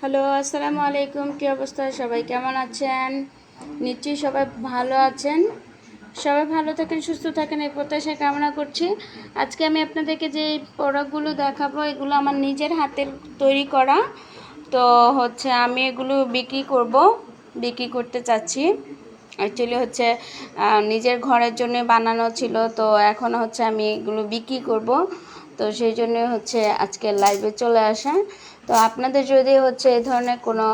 Hello, আসসালামু আলাইকুম। কী অবস্থা? সবাই কেমন আছেন? নিশ্চয়ই সবাই ভালো আছেন। সবাই ভালো থাকেন, সুস্থ থাকেন, এই প্রত্যাশা কামনা করছি। আজকে আমি আপনাদেরকে যে প্রোডাক্টগুলো দেখাবো, এগুলো আমার নিজের হাতের তৈরি করা। তো আমি এগুলো বিক্রি করতে চাচ্ছি। অ্যাকচুয়ালি নিজের ঘরের জন্য বানানো ছিল, তো এখন আমি এগুলো বিক্রি করব। তো সেই জন্য আজকে লাইভে চলে আসা। তো আপনাদের যদি এই ধরনের কোনো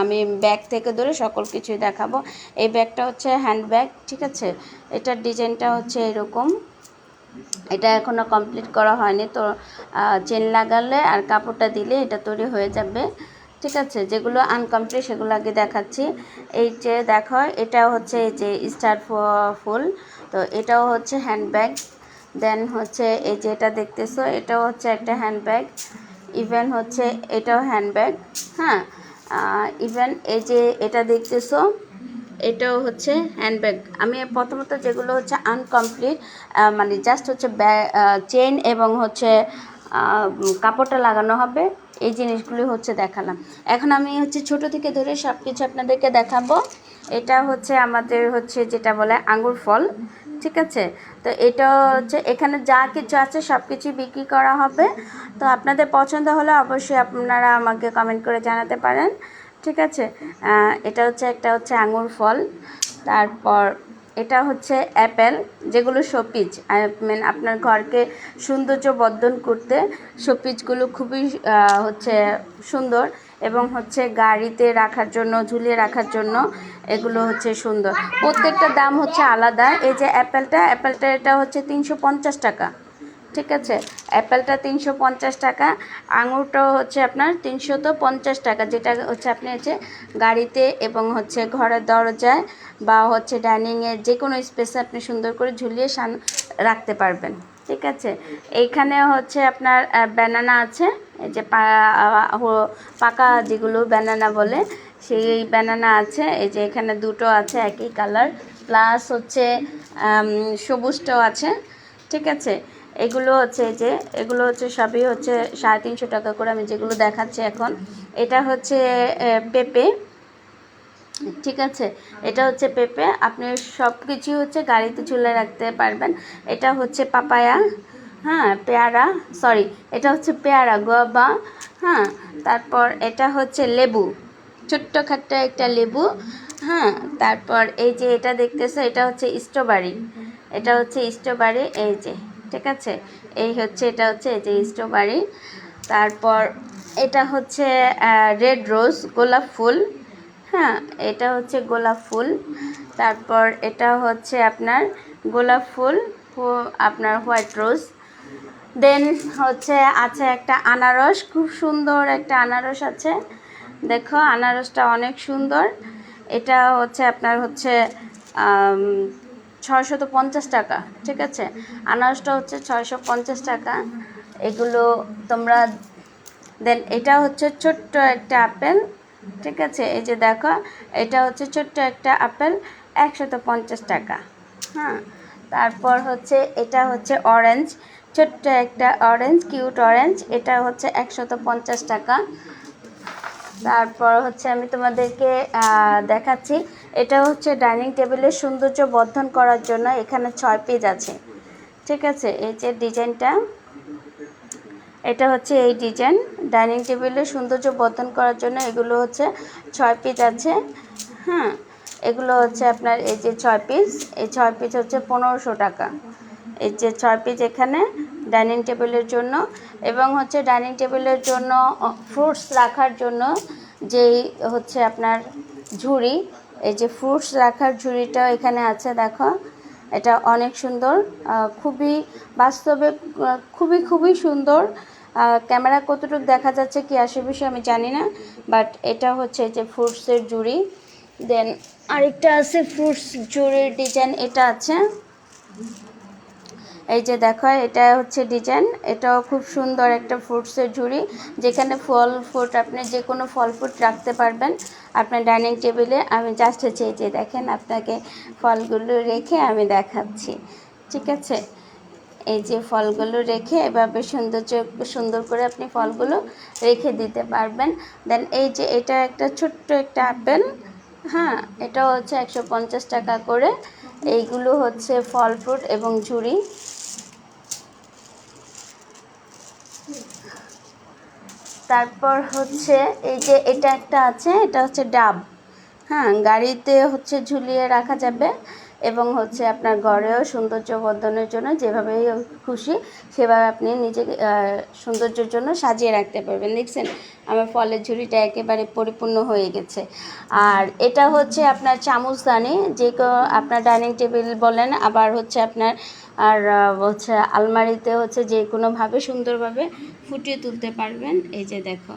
আমি ব্যাগ থেকে ধরে সকল কিছুই দেখাবো। এই ব্যাগটা হ্যান্ড ব্যাগ, ঠিক আছে। এটার ডিজাইনটা এরকম। এটা এখনও কমপ্লিট করা হয়নি, তো চেন লাগালে আর কাপড়টা দিলে এটা তৈরি হয়ে যাবে, ঠিক আছে। যেগুলো আনকমপ্লিট সেগুলো আগে দেখাচ্ছি। এই যে দেখো, এটা এই যে স্টার ফুল, তো এটাও হ্যান্ডব্যাগ। দেন এই যে এটা দেখতেছো, এটাও একটা হ্যান্ডব্যাগ। ইভেন এটাও হ্যান্ডব্যাগ। হ্যাঁ, ইভেন এই যে এটা দেখতেছো, এটাও হ্যান্ডব্যাগ। আমি প্রথমত যেগুলো আনকমপ্লিট, মানে জাস্ট চেন এবং কাপড়টা লাগানো হবে, এই জিনিসগুলি দেখালাম। এখন আমি ছোট থেকে ধরে সব কিছু আপনাদেরকে দেখাবো। এটা আমাদের যেটা বলে আঙ্গুর ফল, ঠিক আছে। তো এটা এখানে যা কিছু আছে সব কিছু বিক্রি করা হবে। তো আপনাদের পছন্দ হলে অবশ্যই আপনারা আমাকে কমেন্ট করে জানাতে পারেন, ঠিক আছে। এটা একটা আঙ্গুর ফল। তারপর এটা অ্যাপেল, যেগুলো শোপিস, আপনার ঘরকে সৌন্দর্য বর্ধন করতে শোপিসগুলো খুবই সুন্দর, এবং গাড়িতে রাখার জন্য, ঝুলিয়ে রাখার জন্য এগুলো সুন্দর। প্রত্যেকটা দাম আলাদা। এই যে অ্যাপেলটা এটা 350 টাকা, ঠিক আছে। অ্যাপেলটা 350 টাকা, আঙুরটাও আপনার 350 টাকা, যেটা আপনি গাড়িতে এবং ঘরের দরজায় বা ডাইনিংয়ে যে কোনো স্পেসে আপনি সুন্দর করে ঝুলিয়ে রাখতে পারবেন, ঠিক আছে। এইখানে আপনার ব্যানানা আছে, এই যে পাকা যেগুলো ব্যানানা বলে, সেই ব্যানানা আছে। এই যে এখানে দুটো আছে একই কালার, প্লাস সবুজটাও আছে, ঠিক আছে। এগুলো যে এগুলো সবই 350 টাকা করে। আমি যেগুলো দেখাচ্ছি এখন, এটা পেঁপে, ঠিক আছে। এটা পেঁপে, আপনি সব কিছু গাড়িতে ঝুলে রাখতে পারবেন। এটা পাপায়া, হ্যাঁ, পেয়ারা, সরি, এটা পেয়ারা, গোয়াবা। হ্যাঁ, তারপর এটা লেবু, ছোট্টখাট্ট একটা লেবু। হ্যাঁ, তারপর এই যে এটা দেখতেছো, এটা স্ট্রবেরি, এটা স্ট্রবেরি, এই যে, ঠিক আছে। এই এটা এই যে স্ট্রবেরি। তারপর এটা রেড রোজ, গোলাপ ফুল। হ্যাঁ, এটা গোলাপ ফুল। তারপর এটা আপনার গোলাপ ফুল, আপনার হোয়াইট রোজ। দেন আছে একটা আনারস, খুব সুন্দর একটা আনারস আছে। দেখো, আনারসটা অনেক সুন্দর। এটা আপনার 650 টাকা, ঠিক আছে। আনারসটা 650 টাকা। এগুলো তোমরা। দেন এটা ছোট্ট একটা আপেল, ঠিক আছে। এই যে দেখো, এটা ছোট্ট একটা আপেল, 150 টাকা। হ্যাঁ, তারপর এটা অরেঞ্জ, ছোট্ট একটা অরেঞ্জ, কিউট অরেঞ্জ, এটা 150 টাকা। তারপর আমি তোমাদেরকে দেখাচ্ছি, এটা ডাইনিং টেবিলের সৌন্দর্য বর্ধন করার জন্য। এখানে 6 পিস আছে, ঠিক আছে। এই যে ডিজাইনটা, এটা এই ডিজাইন ডাইনিং টেবিলের সৌন্দর্য বর্ধন করার জন্য। এগুলো 6 পিস আছে। হ্যাঁ, এগুলো আপনার এই যে 6 পিস, এই 6 পিস 1500 টাকা। এই যে 6 পিস এখানে ডাইনিং টেবিলের জন্য। এবং ডাইনিং টেবিলের জন্য ফ্রুটস রাখার জন্য যেই আপনার ঝুড়ি, এই যে ফ্রুটস রাখার ঝুড়িটা এখানে আছে। দেখো, এটা অনেক সুন্দর, খুবই বাস্তবে খুবই সুন্দর। ক্যামেরা কতটুকু দেখা যাচ্ছে কি আসে বিষয়ে আমি জানি না, বাট এটা যে ফ্রুটসের ঝুড়ি। দেন আরেকটা আছে ফ্রুটস ঝুড়ির ডিজাইন, এটা আছে। এই যে দেখো, এটা ডিজাইন, এটাও খুব সুন্দর একটা ফ্রুটসের ঝুড়ি, যেখানে ফল ফ্রুট, আপনি যে কোনো ফল ফ্রুট রাখতে পারবেন আপনার ডাইনিং টেবিলে। আমি জাস্ট এই যে দেখেন, আপনাকে ফলগুলো রেখে আমি দেখাচ্ছি, ঠিক আছে। এই যে ফলগুলো রেখে এভাবে সুন্দর করে আপনি ফলগুলো রেখে দিতে পারবেন। দেন এই যে এটা একটা ছোট্ট একটা আপেল, হ্যাঁ, এটা হচ্ছে 150 টাকা করে। এইগুলো হচ্ছে ফল ফ্রুট এবং ঝুড়ি। তারপর হচ্ছে এই যে এটা একটা আছে, এটা হচ্ছে ডাব, হ্যাঁ, গাড়িতে হচ্ছে ঝুলিয়ে রাখা যাবে এবং হচ্ছে আপনার ঘরেও সৌন্দর্য বর্ধনের জন্য যেভাবে খুশি সেভাবে আপনি নিজেকে সৌন্দর্যের জন্য সাজিয়ে রাখতে পারবেন। দেখছেন আমার ফলের ঝুড়িটা একেবারে পরিপূর্ণ হয়ে গেছে। আর এটা হচ্ছে আপনার চামচদানি, যে আপনার ডাইনিং টেবিল বলেন, আবার হচ্ছে আপনার আর হচ্ছে আলমারিতে হচ্ছে যে কোনোভাবে সুন্দরভাবে ফুটিয়ে তুলতে পারবেন। এই যে দেখো,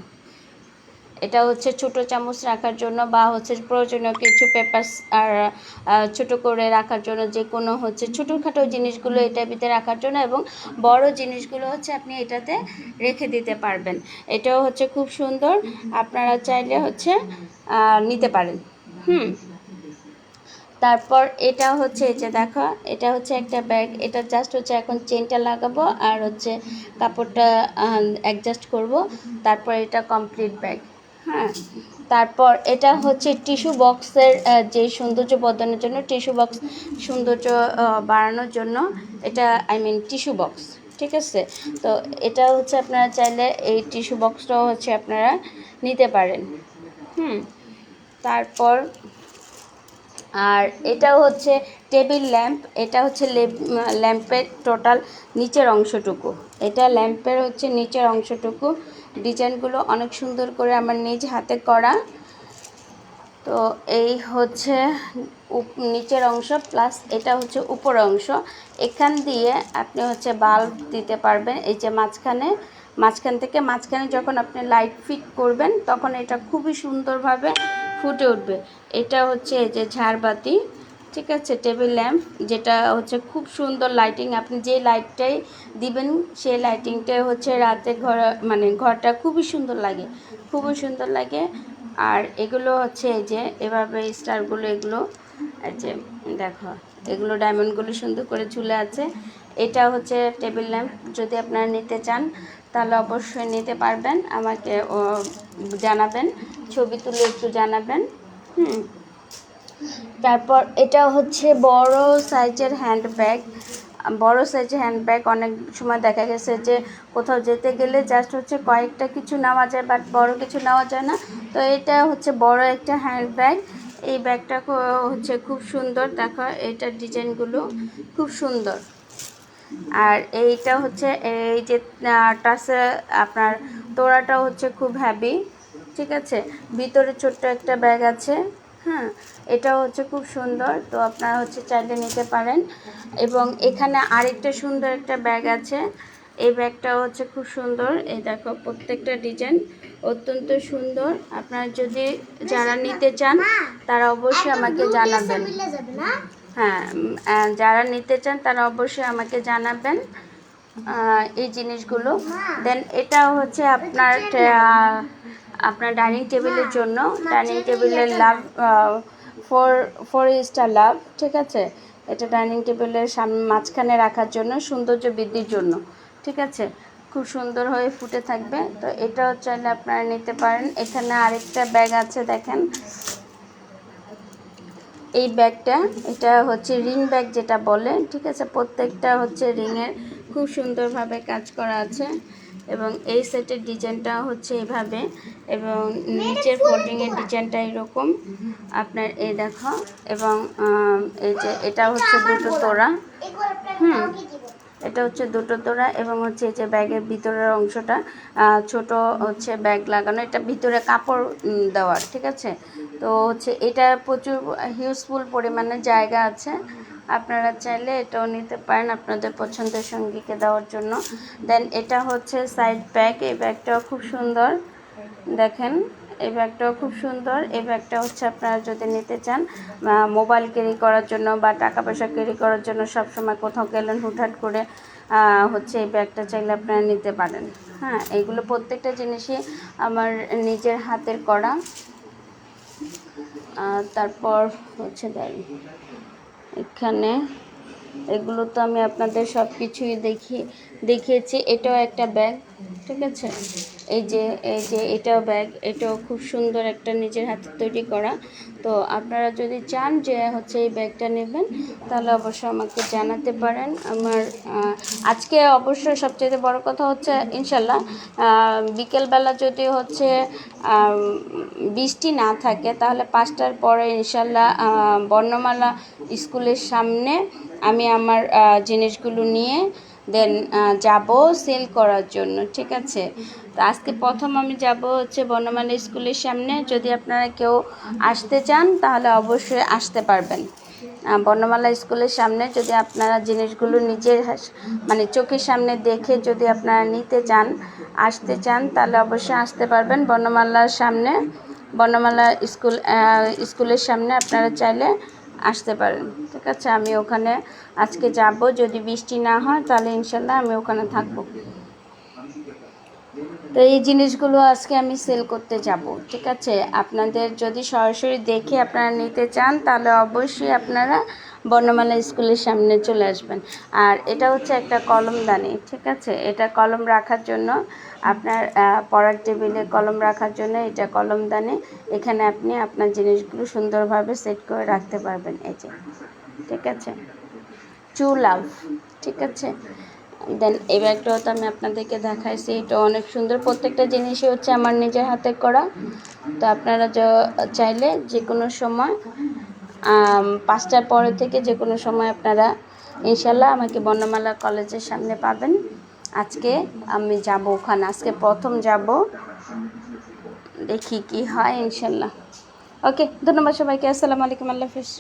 এটা হচ্ছে ছোট চামচ রাখার জন্য বা হচ্ছে প্রয়োজনীয় কিছু পেপারস আর ছোট করে রাখার জন্য, যে কোনো হচ্ছে ছোটোখাটো জিনিসগুলো এটার ভিতরে রাখার জন্য, এবং বড় জিনিসগুলো হচ্ছে আপনি এটাতে রেখে দিতে পারবেন। এটাও হচ্ছে খুব সুন্দর, আপনারা চাইলে হচ্ছে নিতে পারেন। তারপর এটা হচ্ছে এই যে দেখো, এটা হচ্ছে একটা ব্যাগ, এটা জাস্ট হচ্ছে এখন চেনটা লাগাবো আর হচ্ছে কাপড়টা অ্যাডজাস্ট করব, তারপর এটা কমপ্লিট ব্যাগ। হ্যাঁ, তারপর এটা হচ্ছে টিস্যু বক্সের যে সৌন্দর্য বর্ধনের জন্য, টিস্যু বক্স সৌন্দর্য বাড়ানোর জন্য এটা, আই মিন টিস্যু বক্স, ঠিক আছে। তো এটা হচ্ছে আপনারা চাইলে এই টিস্যু বক্সটাও হচ্ছে আপনারা নিতে পারেন। তারপর আর এটা হচ্ছে টেবিল ল্যাম্প, এটা হচ্ছে ল্যাম্পের টোটাল নিচের অংশটুকু, এটা ল্যাম্পের হচ্ছে নিচের অংশটুকু, ডিজাইনগুলো অনেক সুন্দর করে আমার নিজ হাতে করা। তো এই হচ্ছে নিচের অংশ, প্লাস এটা হচ্ছে উপর অংশ, এখান দিয়ে আপনি হচ্ছে বাল্ব দিতে পারবেন। এই যে মাঝখানে যখন আপনি লাইট ফিট করবেন তখন এটা খুবই সুন্দরভাবে ফুটে উঠবে। এটা হচ্ছে এই যে ঝাড়বাতি, ঠিক আছে, টেবিল ল্যাম্প, যেটা হচ্ছে খুব সুন্দর লাইটিং, আপনি যে লাইটটাই দিবেন সেই লাইটিংটাই হচ্ছে রাতে ঘরটা খুবই সুন্দর লাগে। আর এগুলো হচ্ছে এই যে এভাবে স্টারগুলো, এগুলো এই যে দেখো, এগুলো ডায়মন্ডগুলো সুন্দর করে ঝুলে আছে। এটা হচ্ছে টেবিল ল্যাম্প, যদি আপনারা নিতে চান তাহলে অবশ্যই নিতে পারবেন, আমাকে জানাবেন, ছবি তুলে একটু জানাবেন। তারপর এটা হচ্ছে বড় সাইজের হ্যান্ডব্যাগ, অনেক সময় দেখা গেছে যে কোথাও যেতে গেলে জাস্ট হচ্ছে কয়েকটা কিছু নেওয়া যায়, বাট বড় কিছু নেওয়া যায় না। তো এটা হচ্ছে বড় একটা হ্যান্ডব্যাগ, এই ব্যাগটা হচ্ছে খুব সুন্দর, দেখো এটার ডিজাইনগুলো খুব সুন্দর। আর এইটা হচ্ছে এই যে টাসে আপনার তোড়াটা হচ্ছে খুব হ্যাভি, ঠিক আছে, ভিতরে ছোট্ট একটা ব্যাগ আছে। হ্যাঁ, এটাও হচ্ছে খুব সুন্দর, তো আপনারা হচ্ছে চাইলে নিতে পারেন। এবং এখানে আরেকটা সুন্দর একটা ব্যাগ আছে, এই ব্যাগটাও হচ্ছে খুব সুন্দর, এই দেখো প্রত্যেকটা ডিজাইন অত্যন্ত সুন্দর। আপনারা যদি যারা নিতে চান তারা অবশ্যই আমাকে জানাবেন। হ্যাঁ, যারা নিতে চান তারা অবশ্যই আমাকে জানাবেন এই জিনিসগুলো। দেন এটাও হচ্ছে আপনার ডাইনিং টেবিলের জন্য, ডাইনিং টেবিলের লাভ, 4 স্টার লাভ, ঠিক আছে, এটা ডাইনিং টেবিলের মাঝখানে রাখার জন্য, সৌন্দর্য বৃদ্ধির জন্য, ঠিক আছে, খুব সুন্দর হয়ে ফুটে থাকবে। তো এটাও চাইলে আপনারা নিতে পারেন। এখানে আরেকটা ব্যাগ আছে, দেখেন এই ব্যাগটা, এটা হচ্ছে রিং ব্যাগ যেটা বলে, ঠিক আছে, প্রত্যেকটা হচ্ছে রিংয়ের খুব সুন্দরভাবে কাজ করা আছে। এবং এই সেটের ডিজাইনটা হচ্ছে এইভাবে, এবং নিচের ফোল্ডিংয়ের ডিজাইনটা এরকম আপনার, এই দেখো। এবং এই যে এটা হচ্ছে দুটো তোড়া, এটা হচ্ছে দুটো তোড়া, এবং হচ্ছে এই যে ব্যাগের ভিতরের অংশটা ছোট হচ্ছে ব্যাগ লাগানো, এটা ভিতরে কাপড় দেওয়ার, ঠিক আছে। তো হচ্ছে এটা প্রচুর হিউজফুল পরিমাণে জায়গা আছে, আপনারা চাইলে এটাও নিতে পারেন আপনাদের পছন্দের সঙ্গীকে দেওয়ার জন্য। দেন এটা হচ্ছে সাইড ব্যাগ, এই ব্যাগটাও খুব সুন্দর, দেখেন এই ব্যাগটাও খুব সুন্দর। এই ব্যাগটা হচ্ছে আপনারা যদি নিতে চান মোবাইল ক্যারি করার জন্য বা টাকা পয়সা ক্যারি করার জন্য, সবসময় কোথাও গেলেন হুটহাট করে, হচ্ছে এই ব্যাগটা চাইলে আপনারা নিতে পারেন। হ্যাঁ, এইগুলো প্রত্যেকটা জিনিসই আমার নিজের হাতের করা। তারপর হচ্ছে এখানে এগুলো তো আমি আপনাদের সব কিছুই দেখিয়েছি। এটাও একটা ব্যাগ, ঠিক আছে। এই যে এটাও ব্যাগ, এটাও খুব সুন্দর একটা নিজের হাতে তৈরি করা। তো আপনারা যদি চান যে হচ্ছে এই ব্যাগটা নেবেন, তাহলে অবশ্যই আমাকে জানাতে পারেন। আমার আজকে অবশ্যই সবচেয়ে বড় কথা হচ্ছে ইনশাল্লাহ বিকেলবেলা যদি হচ্ছে বৃষ্টি না থাকে, তাহলে 5টার পরে ইনশাল্লাহ বর্ণমালা স্কুলের সামনে আমি আমার জিনিসগুলো নিয়ে দেন যাব সেল করার জন্য, ঠিক আছে। তো আজকে প্রথম আমি যাব হচ্ছে বর্ণমালা স্কুলের সামনে। যদি আপনারা কেউ আসতে চান তাহলে অবশ্যই আসতে পারবেন। বর্ণমালা স্কুলের সামনে যদি আপনারা জিনিসগুলো নিজের মানে চোখের সামনে দেখে যদি আপনারা নিতে চান, আসতে চান, তাহলে অবশ্যই আসতে পারবেন বর্ণমালার সামনে। বর্ণমালা স্কুলের সামনে আপনারা চাইলে আসতে পারেন, ঠিক আছে। আমি ওখানে আজকে যাব, যদি বৃষ্টি না হয় তাহলে ইনশাল্লাহ আমি ওখানে থাকবো। তো এই জিনিসগুলো আজকে আমি সেল করতে যাব, ঠিক আছে। আপনাদের যদি সরাসরি দেখে আপনারা নিতে চান, তাহলে অবশ্যই আপনারা বর্ণমালা স্কুলের সামনে চলে আসবেন। আর এটা হচ্ছে একটা কলমদানি, ঠিক আছে। এটা কলম রাখার জন্য, আপনার পড়ার টেবিলে কলম রাখার জন্য এটা কলমদানি। এখানে আপনি আপনার জিনিসগুলো সুন্দরভাবে সেট করে রাখতে পারবেন, এই যে, ঠিক আছে। ট্রু লাভ, ঠিক আছে। দেন এই ব্যাগটাও তো আমি আপনাদেরকে দেখাইছি, এটা অনেক সুন্দর। প্রত্যেকটা জিনিসই হচ্ছে আমার নিজের হাতে করা। তো আপনারা চাইলে যে কোনো সময় 5টার পরে থেকে যে কোনো সময় আপনারা ইনশাল্লাহ আমাকে বর্ণমালা কলেজের সামনে পাবেন। আজকে আমি যাব ওখানে, আজকে প্রথম যাব, দেখি কি হয় ইনশাল্লাহ। ওকে, ধন্যবাদ সবাইকে। আসসালামু আলাইকুম, আল্লাহ হাফিজ।